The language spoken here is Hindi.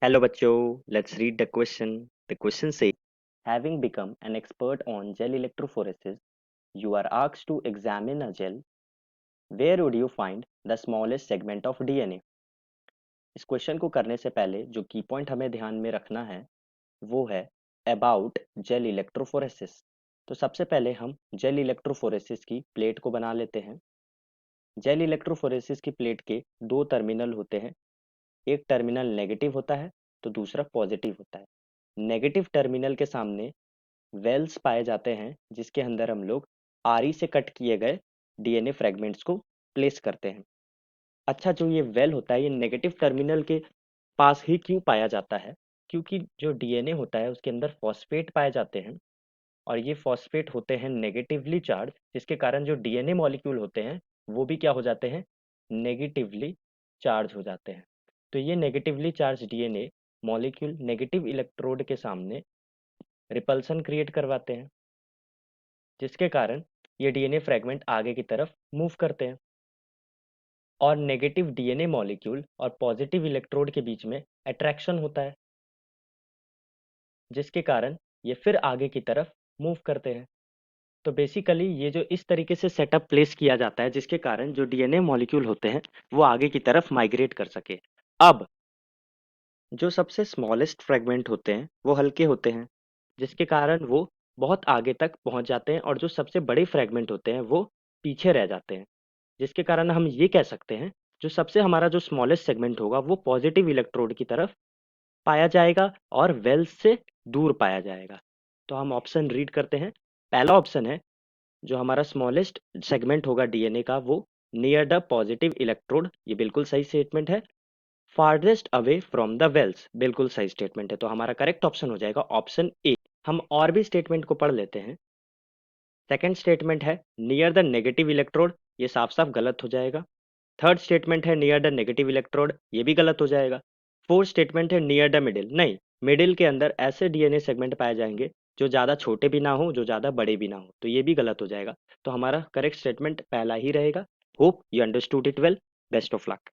Hello bachcho, let's read the question. The question says, having become an expert on gel electrophoresis, you are asked to examine a gel. Where would you find the smallest segment of DNA? इस क्वेश्चन को करने से पहले जो की पॉइंट हमें ध्यान में रखना है वो है अबाउट जेल इलेक्ट्रोफोरेसिस। तो सबसे पहले हम जेल इलेक्ट्रोफोरेसिस की प्लेट को बना लेते हैं। जेल इलेक्ट्रोफोरेसिस की प्लेट के दो टर्मिनल होते हैं, एक टर्मिनल नेगेटिव होता है तो दूसरा पॉजिटिव होता है। नेगेटिव टर्मिनल के सामने वेल्स पाए जाते हैं जिसके अंदर हम लोग आरी से कट किए गए डीएनए फ्रेगमेंट्स को प्लेस करते हैं। अच्छा, जो ये वेल होता है ये नेगेटिव टर्मिनल के पास ही क्यों पाया जाता है? क्योंकि जो डीएनए होता है उसके अंदर फॉस्फेट पाए जाते हैं और ये फॉस्फेट होते हैं नेगेटिवली चार्ज, जिसके कारण जो डीएनए मॉलिक्यूल होते हैं वो भी क्या हो जाते हैं, नेगेटिवली चार्ज हो जाते हैं। तो ये negatively charge DNA molecule negative electrode के सामने रिपल्सन क्रिएट करवाते हैं, जिसके कारण ये डीएनए फ्रेगमेंट आगे की तरफ मूव करते हैं और नेगेटिव डीएनए मॉलिक्यूल और पॉजिटिव इलेक्ट्रोड के बीच में अट्रैक्शन होता है, जिसके कारण ये फिर आगे की तरफ मूव करते हैं। तो बेसिकली ये जो इस तरीके से सेटअप प्लेस किया जाता है जिसके कारण जो डीएनए मॉलिक्यूल होते हैं वो आगे की तरफ माइग्रेट कर सके। अब जो सबसे स्मॉलेस्ट फ्रेगमेंट होते हैं वो हल्के होते हैं, जिसके कारण वो बहुत आगे तक पहुंच जाते हैं और जो सबसे बड़े फ्रेगमेंट होते हैं वो पीछे रह जाते हैं, जिसके कारण हम ये कह सकते हैं जो सबसे हमारा जो स्मॉलेस्ट सेगमेंट होगा वो पॉजिटिव इलेक्ट्रोड की तरफ पाया जाएगा और वेल्स से दूर पाया जाएगा। तो हम ऑप्शन रीड करते हैं। पहला ऑप्शन है जो हमारा स्मॉलेस्ट सेगमेंट होगा डीएनए का वो नियर द पॉजिटिव इलेक्ट्रोड, ये बिल्कुल सही स्टेटमेंट है। Farthest away from the wells, बिल्कुल सही स्टेटमेंट है। तो हमारा करेक्ट ऑप्शन हो जाएगा ऑप्शन ए। हम और भी स्टेटमेंट को पढ़ लेते हैं। सेकंड स्टेटमेंट है नियर द नेगेटिव इलेक्ट्रोड, ये साफ साफ गलत हो जाएगा। थर्ड स्टेटमेंट है नियर द नेगेटिव इलेक्ट्रोड, ये भी गलत हो जाएगा। फोर्थ स्टेटमेंट है नियर द मिडिल, नहीं, मिडिल के अंदर ऐसे डीएनए सेगमेंट पाए जाएंगे जो ज़्यादा छोटे भी ना हो जो ज़्यादा बड़े भी ना हो, तो ये भी गलत हो जाएगा। तो हमारा करेक्ट स्टेटमेंट पहला ही रहेगा। Hope you understood it well. Best of luck.